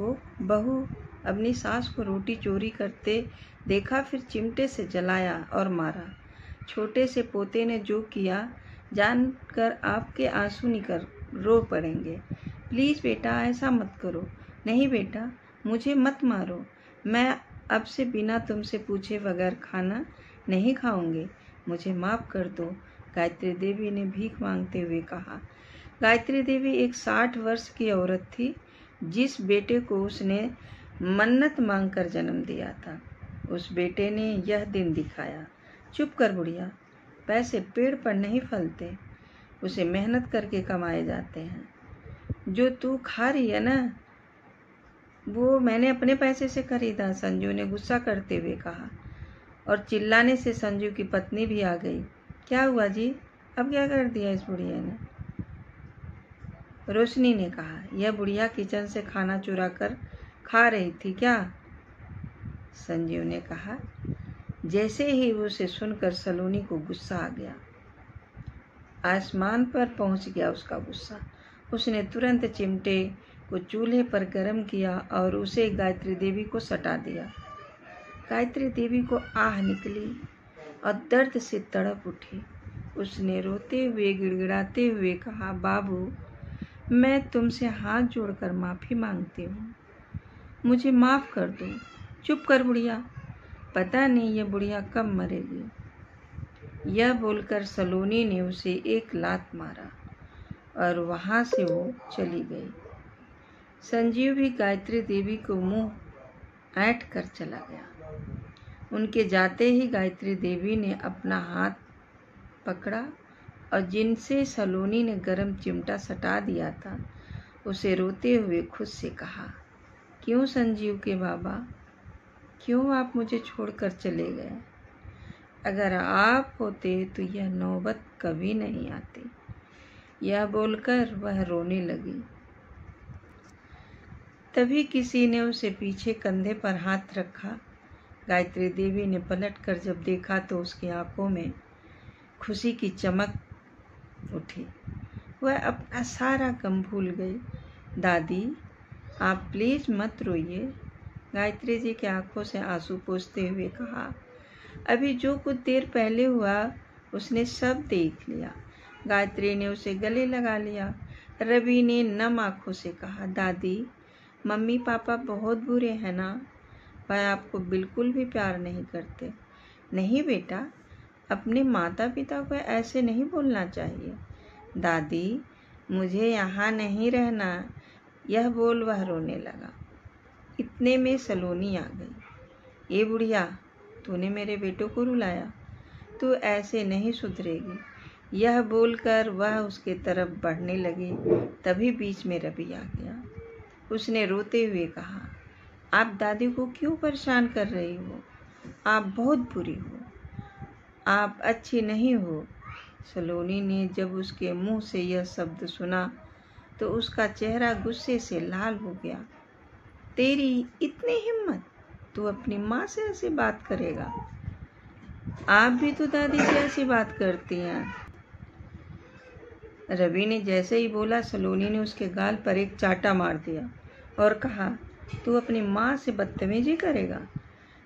देखो बहू, अपनी सास को रोटी चोरी करते देखा, फिर चिमटे से जलाया और मारा। छोटे से पोते ने जो किया जानकर आपके आंसू निकल रो पड़ेंगे। प्लीज़ बेटा ऐसा मत करो। नहीं बेटा, मुझे मत मारो। मैं अब से बिना तुमसे पूछे बगैर खाना नहीं खाऊंगी। मुझे माफ़ कर दो, गायत्री देवी ने भीख मांगते हुए कहा। गायत्री देवी एक 60 वर्ष की औरत थी, जिस बेटे को उसने मन्नत मांगकर जन्म दिया था। उस बेटे ने यह दिन दिखाया। चुप कर बुढ़िया, पैसे पेड़ पर नहीं फलते, उसे मेहनत करके कमाए जाते हैं। जो तू खा रही है ना, वो मैंने अपने पैसे से खरीदा, संजू ने गुस्सा करते हुए कहा। और चिल्लाने से संजू की पत्नी भी आ गई। क्या हुआ जी, अब क्या कर दिया इस बुढ़िया ने? रोशनी ने कहा, यह बुढ़िया किचन से खाना चुरा कर खा रही थी क्या? संजीव ने कहा। जैसे ही उसे सुनकर सलोनी को गुस्सा आ गया, आसमान पर पहुंच गया उसका गुस्सा। उसने तुरंत चिमटे को चूल्हे पर गर्म किया और उसे गायत्री देवी को सटा दिया। गायत्री देवी को आह निकली और दर्द से तड़प उठी। उसने रोते हुए गिड़गिड़ाते हुए कहा, बाबू, मैं तुमसे हाथ जोड़कर माफ़ी मांगती हूँ, मुझे माफ़ कर दो। चुप कर बुढ़िया, पता नहीं यह बुढ़िया कब मरेगी। यह बोलकर सलोनी ने उसे एक लात मारा और वहाँ से वो चली गई। संजीव भी गायत्री देवी को मुंह ऐंठ कर चला गया। उनके जाते ही गायत्री देवी ने अपना हाथ पकड़ा और जिनसे सलोनी ने गरम चिमटा सटा दिया था, उसे रोते हुए खुद से कहा, क्यों संजीव के बाबा, क्यों आप मुझे छोड़कर चले गए? अगर आप होते तो यह नौबत कभी नहीं आती। यह बोलकर वह रोने लगी। तभी किसी ने उसे पीछे कंधे पर हाथ रखा। गायत्री देवी ने पलटकर जब देखा तो उसकी आंखों में खुशी की चमक उठी। वह अपना सारा गम भूल गई। दादी, आप प्लीज़ मत रोइए, गायत्री जी की आंखों से आंसू पोंछते हुए कहा। अभी जो कुछ देर पहले हुआ उसने सब देख लिया। गायत्री ने उसे गले लगा लिया। रवि ने नम आंखों से कहा, दादी, मम्मी पापा बहुत बुरे हैं ना, वह आपको बिल्कुल भी प्यार नहीं करते। नहीं बेटा, अपने माता पिता को ऐसे नहीं बोलना चाहिए। दादी, मुझे यहाँ नहीं रहना, यह बोल वह रोने लगा। इतने में सलोनी आ गई। ये बुढ़िया, तूने मेरे बेटों को रुलाया, तू ऐसे नहीं सुधरेगी। यह बोलकर वह उसके तरफ बढ़ने लगी। तभी बीच में रवि आ गया। उसने रोते हुए कहा, आप दादी को क्यों परेशान कर रही हो? आप बहुत बुरी हो, आप अच्छी नहीं हो। सलोनी ने जब उसके मुंह से यह शब्द सुना तो उसका चेहरा गुस्से से लाल हो गया। तेरी इतनी हिम्मत, तू अपनी माँ से ऐसी बात करेगा? आप भी तो दादी से ऐसी बात करती हैं। रवि ने जैसे ही बोला, सलोनी ने उसके गाल पर एक चाटा मार दिया और कहा, तू अपनी माँ से बदतमीजी करेगा,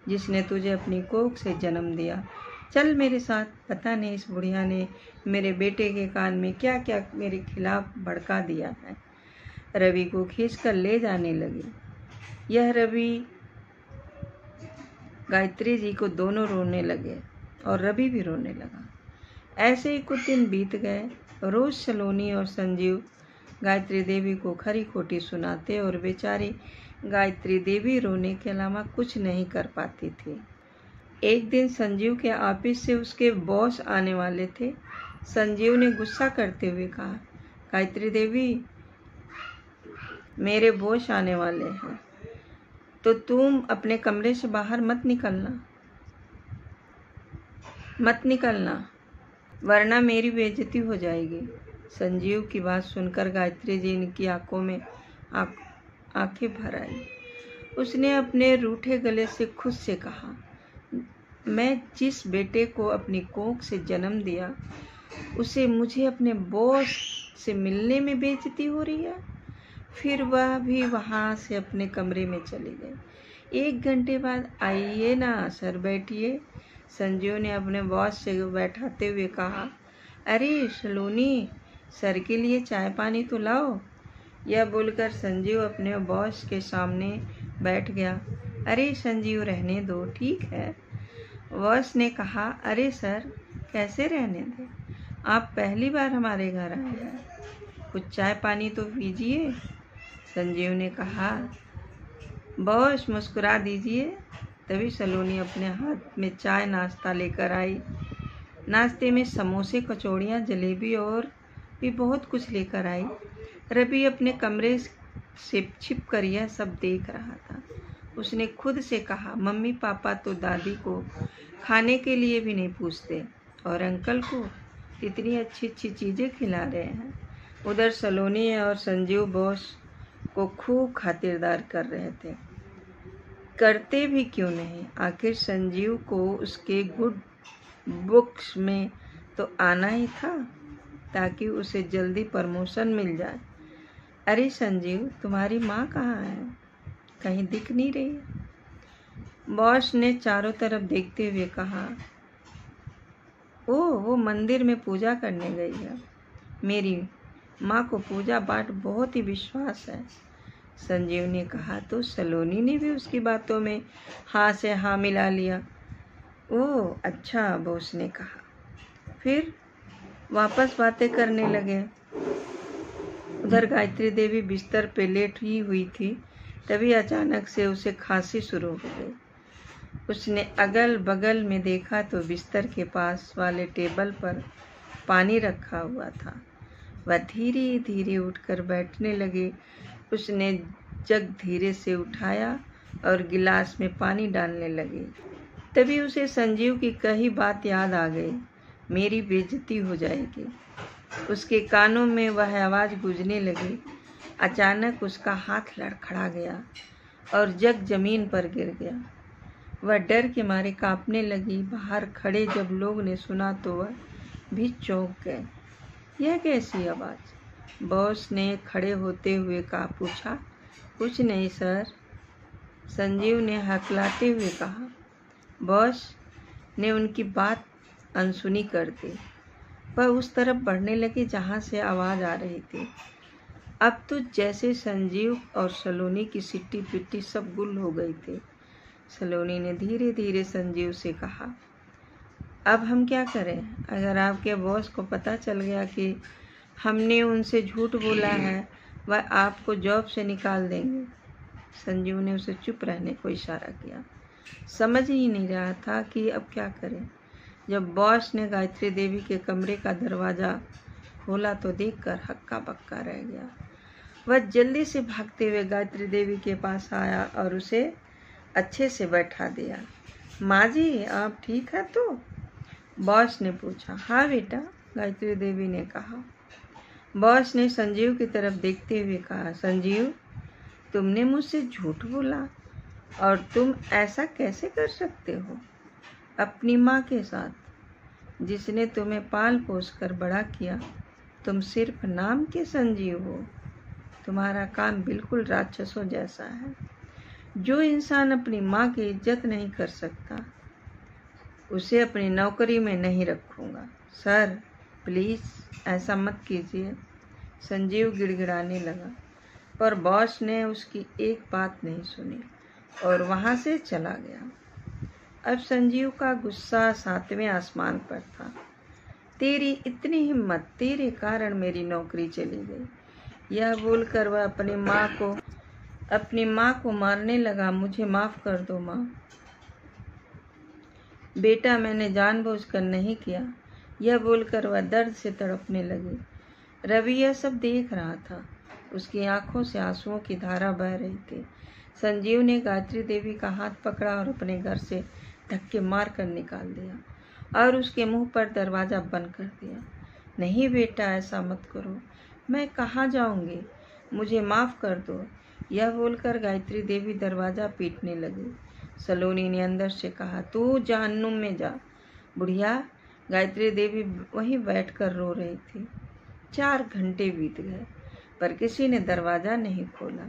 जिसने तुझे अपनी कोख से जन्म दिया। चल मेरे साथ। पता नहीं इस बुढ़िया ने मेरे बेटे के कान में क्या क्या मेरे खिलाफ भड़का दिया है। रवि को खींचकर ले जाने लगी। यह रवि, गायत्री जी को दोनों रोने लगे और रवि भी रोने लगा। ऐसे ही कुछ दिन बीत गए। रोज सलोनी और संजीव गायत्री देवी को खरी खोटी सुनाते और बेचारी गायत्री देवी रोने के अलावा कुछ नहीं कर पाती थी। एक दिन संजीव के ऑफिस से उसके बॉस आने वाले थे। संजीव ने गुस्सा करते हुए कहा, गायत्री देवी, मेरे बॉस आने वाले हैं, तो तुम अपने कमरे से बाहर मत निकलना, वरना मेरी बेइज्जती हो जाएगी। संजीव की बात सुनकर गायत्री जी की आंखों में आंखें भर आई। उसने अपने रूठे गले से खुद से कहा, मैं जिस बेटे को अपनी कोख से जन्म दिया, उसे मुझे अपने बॉस से मिलने में बेइज्जती हो रही है। फिर वह भी वहाँ से अपने कमरे में चली गई। 1 घंटे बाद, आइए ना सर, बैठिए, संजीव ने अपने बॉस से बैठाते हुए कहा। अरे सलोनी, सर के लिए चाय पानी तो लाओ। यह बोलकर संजीव अपने बॉस के सामने बैठ गया। अरे संजीव, रहने दो, ठीक है, बॉस ने कहा। अरे सर, कैसे रहने दें, आप पहली बार हमारे घर आए हैं, कुछ चाय पानी तो पीजिए, संजीव ने कहा। बॉस मुस्कुरा दीजिए। तभी सलोनी अपने हाथ में चाय नाश्ता लेकर आई। नाश्ते में समोसे, कचौड़ियाँ, जलेबी और भी बहुत कुछ लेकर आई। रवि अपने कमरे से छिप कर यह सब देख रहा था। उसने खुद से कहा, मम्मी पापा तो दादी को खाने के लिए भी नहीं पूछते और अंकल को इतनी अच्छी अच्छी चीज़ें खिला रहे हैं। उधर सलोनी और संजीव बॉस को खूब खातिरदार कर रहे थे। करते भी क्यों नहीं, आखिर संजीव को उसके गुड बुक्स में तो आना ही था ताकि उसे जल्दी प्रमोशन मिल जाए। अरे संजीव, तुम्हारी माँ कहाँ है, कहीं दिख नहीं रही। बॉस ने चारों तरफ देखते हुए कहा। ओह, वो मंदिर में पूजा करने गई है। मेरी माँ को पूजा पाठ बहुत ही विश्वास है, संजीव ने कहा। तो सलोनी ने भी उसकी बातों में हाँ से हाँ मिला लिया। ओह अच्छा, बॉस ने कहा। फिर वापस बातें करने लगे। उधर गायत्री देवी बिस्तर पे लेटी हुई थी। तभी अचानक से उसे खांसी शुरू हो गई। उसने अगल बगल में देखा तो बिस्तर के पास वाले टेबल पर पानी रखा हुआ था। वह धीरे धीरे उठकर बैठने लगी। उसने जग धीरे से उठाया और गिलास में पानी डालने लगी। तभी उसे संजीव की कही बात याद आ गई, मेरी बेइज्जती हो जाएगी। उसके कानों में वह आवाज़ गूंजने लगी। अचानक उसका हाथ लड़खड़ा गया और जग जमीन पर गिर गया। वह डर के मारे कांपने लगी। बाहर खड़े जब लोग ने सुना तो वह भी चौंक गए। यह कैसी आवाज़, बॉस ने खड़े होते हुए पूछा। कुछ नहीं सर, संजीव ने हकलाते हुए कहा। बॉस ने उनकी बात अनसुनी कर दी। वह उस तरफ बढ़ने लगे जहाँ से आवाज़ आ रही थी। अब तो जैसे संजीव और सलोनी की सिट्टी पिट्टी सब गुल हो गई थी। सलोनी ने धीरे धीरे संजीव से कहा, अब हम क्या करें? अगर आपके बॉस को पता चल गया कि हमने उनसे झूठ बोला है, वह आपको जॉब से निकाल देंगे। संजीव ने उसे चुप रहने को इशारा किया। समझ ही नहीं रहा था कि अब क्या करें। जब बॉस ने गायत्री देवी के कमरे का दरवाज़ा खोला तो देखकर हक्का बक्का रह गया। वह जल्दी से भागते हुए गायत्री देवी के पास आया और उसे अच्छे से बैठा दिया। माँ जी, आप ठीक है तो? बॉस ने पूछा। हाँ बेटा, गायत्री देवी ने कहा। बॉस ने संजीव की तरफ देखते हुए कहा, संजीव, तुमने मुझसे झूठ बोला और तुम ऐसा कैसे कर सकते हो अपनी माँ के साथ, जिसने तुम्हें पाल पोस कर बड़ा किया? तुम सिर्फ नाम के संजीव हो। तुम्हारा काम बिल्कुल राक्षसों जैसा है। जो इंसान अपनी माँ की इज्जत नहीं कर सकता, उसे अपनी नौकरी में नहीं रखूँगा। सर प्लीज़ ऐसा मत कीजिए, संजीव गिड़गिड़ाने लगा। पर बॉस ने उसकी एक बात नहीं सुनी और वहाँ से चला गया। अब संजीव का गुस्सा 7वें आसमान पर था। तेरी इतनी हिम्मत, तेरे कारण मेरी नौकरी चली गई। यह बोलकर वह अपनी माँ को मारने लगा। मुझे माफ़ कर दो माँ। बेटा, मैंने जानबूझकर नहीं किया। यह बोलकर वह दर्द से तड़पने लगी। रवि यह सब देख रहा था। उसकी आंखों से आंसुओं की धारा बह रही थी। संजीव ने गायत्री देवी का हाथ पकड़ा और अपने घर से धक्के मार कर निकाल दिया और उसके मुंह पर दरवाज़ा बंद कर दिया। नहीं बेटा, ऐसा मत करो, मैं कहाँ जाऊँगी, मुझे माफ़ कर दो। यह बोलकर गायत्री देवी दरवाज़ा पीटने लगी। सलोनी ने अंदर से कहा, तू जहन्नुम में जा बुढ़िया। गायत्री देवी वहीं बैठकर रो रही थी। 4 घंटे बीत गए। पर किसी ने दरवाज़ा नहीं खोला।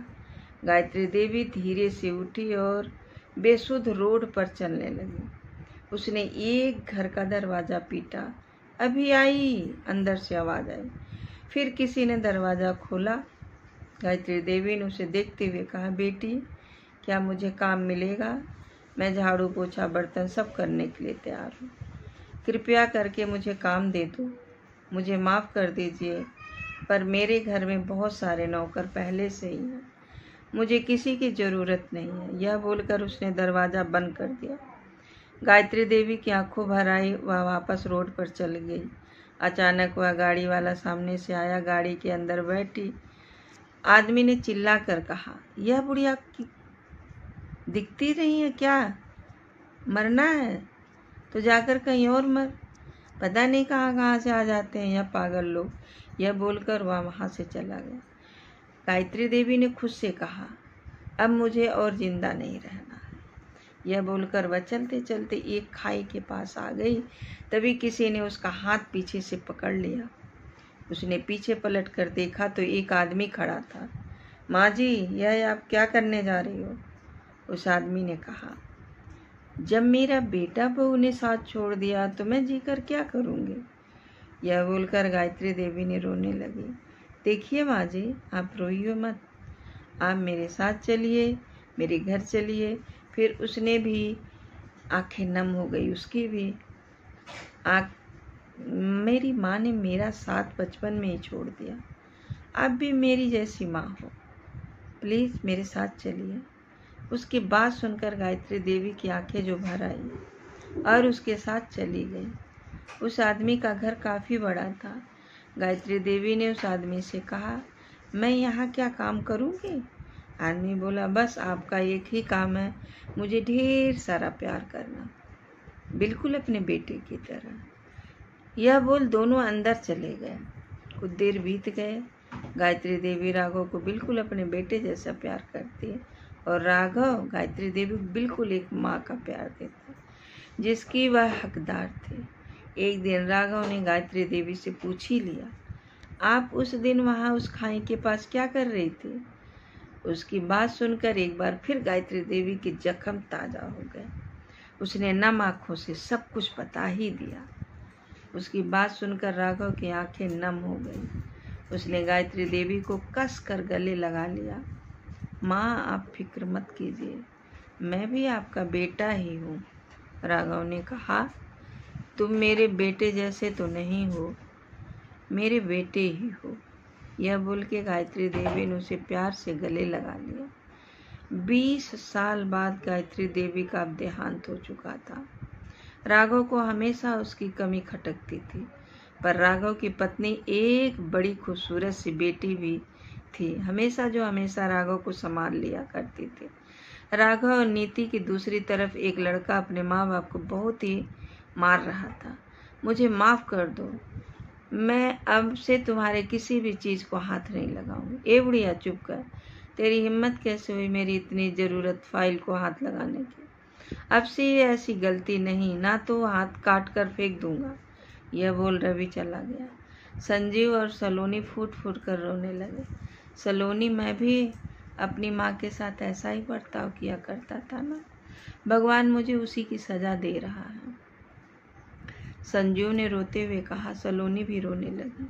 गायत्री देवी धीरे से उठी और बेसुध रोड पर चलने लगी। उसने एक घर का दरवाज़ा पीटा। अभी आई, अंदर से आवाज़ आई। फिर किसी ने दरवाज़ा खोला। गायत्री देवी ने उसे देखते हुए कहा, बेटी, क्या मुझे काम मिलेगा? मैं झाड़ू पोछा बर्तन सब करने के लिए तैयार हूँ। कृपया करके मुझे काम दे दो। मुझे माफ़ कर दीजिए, पर मेरे घर में बहुत सारे नौकर पहले से ही हैं। मुझे किसी की ज़रूरत नहीं है। यह बोलकर उसने दरवाज़ा बंद कर दिया। गायत्री देवी की आंखों भर आई। वह वापस रोड पर चल गई। अचानक वह गाड़ी वाला सामने से आया। गाड़ी के अंदर बैठी आदमी ने चिल्ला कर कहा, यह बुढ़िया दिखती नहीं है क्या? मरना है तो जाकर कहीं और मर। पता नहीं कहाँ से आ जाते हैं यह पागल लोग। यह बोलकर वह वहाँ से चला गया। गायत्री देवी ने खुद से कहा, अब मुझे और जिंदा नहीं रहना है। यह बोलकर वह चलते चलते एक खाई के पास आ गई। तभी किसी ने उसका हाथ पीछे से पकड़ लिया। उसने पीछे पलट कर देखा तो एक आदमी खड़ा था। माँ जी, यह आप क्या करने जा रही हो? उस आदमी ने कहा, जब मेरा बेटा बहू ने साथ छोड़ दिया तो मैं जीकर क्या करूँगी? यह बोलकर गायत्री देवी ने रोने लगी। देखिए माँ जी, आप रोइए मत, आप मेरे साथ चलिए, मेरे घर चलिए। फिर उसने भी आंखें नम हो गई, उसकी भी मेरी माँ ने मेरा साथ बचपन में ही छोड़ दिया। आप भी मेरी जैसी माँ हो, प्लीज़ मेरे साथ चलिए। उसकी बात सुनकर गायत्री देवी की आंखें जो भर आई और उसके साथ चली गई। उस आदमी का घर काफ़ी बड़ा था। गायत्री देवी ने उस आदमी से कहा, मैं यहाँ क्या काम करूँगी? आदमी बोला, बस आपका एक ही काम है, मुझे ढेर सारा प्यार करना, बिल्कुल अपने बेटे की तरह। यह बोल दोनों अंदर चले गए। कुछ देर बीत गए। गायत्री देवी राघव को बिल्कुल अपने बेटे जैसा प्यार करती है और राघव गायत्री देवी को बिल्कुल एक माँ का प्यार देता है जिसकी वह हकदार थे। एक दिन राघव ने गायत्री देवी से पूछ ही लिया, आप उस दिन वहाँ उस खाई के पास क्या कर रही थी? उसकी बात सुनकर एक बार फिर गायत्री देवी के जख्म ताज़ा हो गए। उसने नम आँखों से सब कुछ बता ही दिया। उसकी बात सुनकर राघव की आंखें नम हो गई। उसने गायत्री देवी को कस कर गले लगा लिया। माँ, आप फिक्र मत कीजिए, मैं भी आपका बेटा ही हूँ। राघव ने कहा, तुम मेरे बेटे जैसे तो नहीं हो, मेरे बेटे ही हो। यह बोल के गायत्री देवी ने उसे प्यार से गले लगा लिया। 20 साल बाद गायत्री देवी का अब देहांत हो चुका था। राघव को हमेशा उसकी कमी खटकती थी, पर राघव की पत्नी एक बड़ी खूबसूरत सी बेटी भी थी, हमेशा राघव को संभाल लिया करती थी। राघव और नीति की दूसरी तरफ एक लड़का अपने माँ बाप को बहुत ही मार रहा था। मुझे माफ़ कर दो, मैं अब से तुम्हारे किसी भी चीज़ को हाथ नहीं लगाऊंगी। ए बुढ़िया, चुप कर, तेरी हिम्मत कैसे हुई मेरी इतनी ज़रूरत फाइल को हाथ लगाने की? अब से ये ऐसी गलती नहीं, ना तो हाथ काट कर फेंक दूंगा। यह बोल रवि चला गया। संजीव और सलोनी फूट फूट कर रोने लगे। सलोनी, मैं भी अपनी माँ के साथ ऐसा ही बर्ताव किया करता था ना, भगवान मुझे उसी की सज़ा दे रहा है। संजीव ने रोते हुए कहा। सलोनी भी रोने लगी।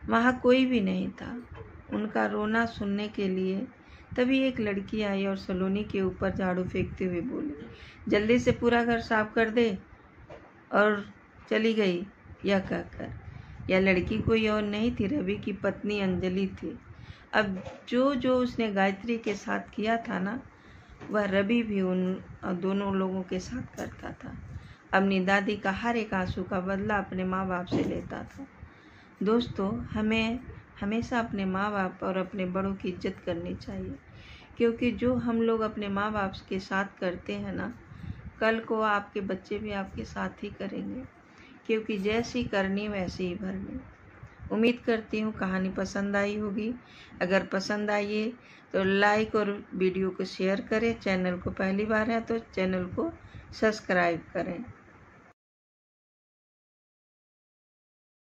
वहाँ कोई भी नहीं था उनका रोना सुनने के लिए। तभी एक लड़की आई और सलोनी के ऊपर झाड़ू फेंकते हुए बोली, जल्दी से पूरा घर साफ कर दे, और चली गई। यह कहकर यह लड़की कोई और नहीं थी, रवि की पत्नी अंजलि थी। अब जो उसने गायत्री के साथ किया था ना, वह रवि भी उन दोनों लोगों के साथ करता था। अपनी दादी का हर एक आंसू का बदला अपने माँ बाप से लेता था। दोस्तों, हमें हमेशा अपने माँ बाप और अपने बड़ों की इज्जत करनी चाहिए, क्योंकि जो हम लोग अपने माँ बाप के साथ करते हैं ना, कल को आपके बच्चे भी आपके साथ ही करेंगे, क्योंकि जैसी करनी वैसी ही भरनी। उम्मीद करती हूँ कहानी पसंद आई होगी। अगर पसंद आई है तो लाइक और वीडियो को शेयर करें। चैनल को पहली बार है तो चैनल को सब्सक्राइब करें।